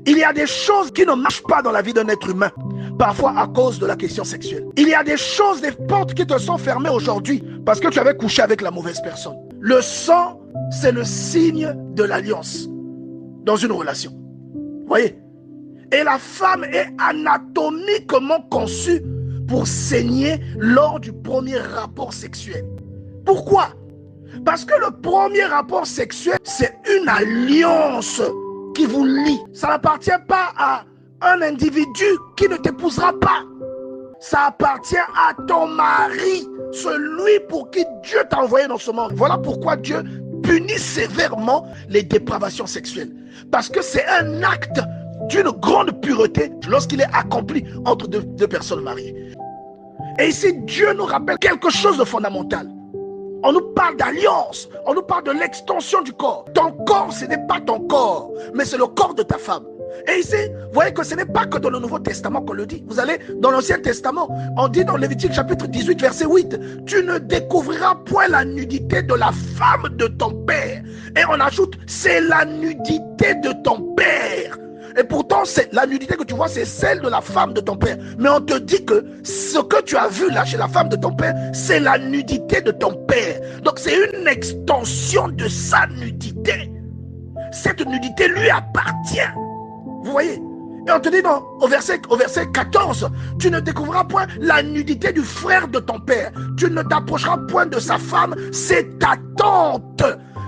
Il y a des choses qui ne marchent pas dans la vie d'un être humain, parfois à cause de la question sexuelle. Il y a des choses, des portes qui te sont fermées aujourd'hui parce que tu avais couché avec la mauvaise personne. Le sang, c'est le signe de l'alliance dans une relation. Vous voyez? Et la femme est anatomiquement conçue pour saigner lors du premier rapport sexuel. Pourquoi? Parce que le premier rapport sexuel, c'est une alliance qui vous lie. Ça n'appartient pas à un individu qui ne t'épousera pas. Ça appartient à ton mari, celui pour qui Dieu t'a envoyé dans ce monde. Voilà pourquoi Dieu punit sévèrement les dépravations sexuelles. Parce que c'est un acte d'une grande pureté lorsqu'il est accompli entre deux personnes mariées. Et ici, Dieu nous rappelle quelque chose de fondamental. On nous parle d'alliance, on nous parle de l'extension du corps. Ton corps, ce n'est pas ton corps, mais c'est le corps de ta femme. Et ici, vous voyez que ce n'est pas que dans le Nouveau Testament qu'on le dit. Vous allez dans l'Ancien Testament, on dit dans Lévitique chapitre 18, verset 8, tu ne découvriras point la nudité de la femme de ton père. Et on ajoute, c'est la nudité de ton père. Et pourtant, la nudité que tu vois, c'est celle de la femme de ton père. Mais on te dit que ce que tu as vu là chez la femme de ton père, c'est la nudité de ton père. Donc c'est une extension de sa nudité. Cette nudité lui appartient. Vous voyez? Et on te dit au verset 14, tu ne découvriras point la nudité du frère de ton père. Tu ne t'approcheras point de sa femme, c'est ta tante.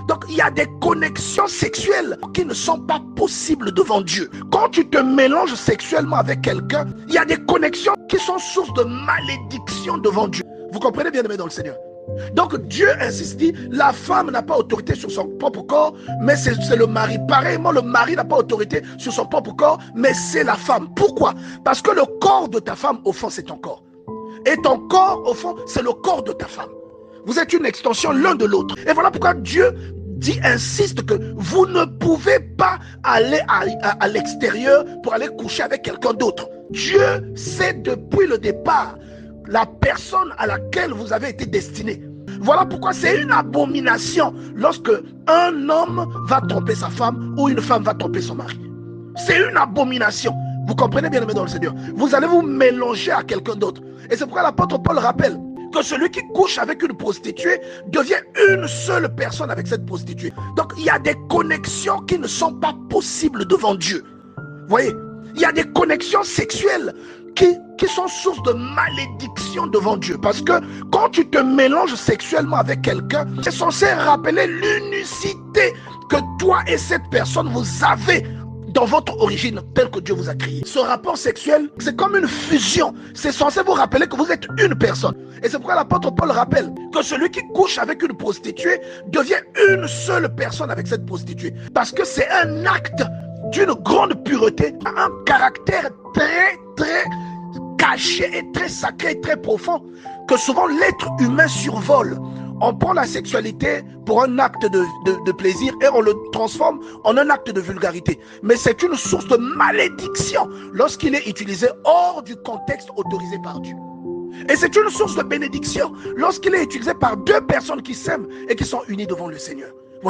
Donc il y a des connexions sexuelles qui ne sont pas possibles devant Dieu. Quand tu te mélanges sexuellement avec quelqu'un, il y a des connexions qui sont source de malédiction devant Dieu. Vous comprenez, bien aimé dans le Seigneur? Donc Dieu insiste, dit, la femme n'a pas autorité sur son propre corps, mais c'est le mari. Pareillement, le mari n'a pas autorité sur son propre corps, mais c'est la femme. Pourquoi? Parce que le corps de ta femme, au fond, c'est ton corps. Et ton corps, au fond, c'est le corps de ta femme. Vous êtes une extension l'un de l'autre. Et voilà pourquoi Dieu insiste que vous ne pouvez pas aller à l'extérieur pour aller coucher avec quelqu'un d'autre. Dieu sait depuis le départ la personne à laquelle vous avez été destiné. Voilà pourquoi c'est une abomination lorsque un homme va tromper sa femme ou une femme va tromper son mari. C'est une abomination. Vous comprenez, bien aimé dans le Seigneur? Vous allez vous mélanger à quelqu'un d'autre. Et c'est pourquoi l'apôtre Paul rappelle que celui qui couche avec une prostituée devient une seule personne avec cette prostituée. Donc il y a des connexions qui ne sont pas possibles devant Dieu. Vous voyez? Il y a des connexions sexuelles qui sont source de malédiction devant Dieu. Parce que quand tu te mélanges sexuellement avec quelqu'un, c'est censé rappeler l'unicité que toi et cette personne vous avez dans votre origine telle que Dieu vous a créé. Ce rapport sexuel, c'est comme une fusion. C'est censé vous rappeler que vous êtes une personne. Et c'est pourquoi l'apôtre Paul rappelle que celui qui couche avec une prostituée devient une seule personne avec cette prostituée. Parce que c'est un acte d'une grande pureté, un caractère très caché et très sacré et très profond que souvent l'être humain survole. On prend la sexualité pour un acte de plaisir et on le transforme en un acte de vulgarité. Mais c'est une source de malédiction lorsqu'il est utilisé hors du contexte autorisé par Dieu. Et c'est une source de bénédiction lorsqu'il est utilisé par deux personnes qui s'aiment et qui sont unies devant le Seigneur.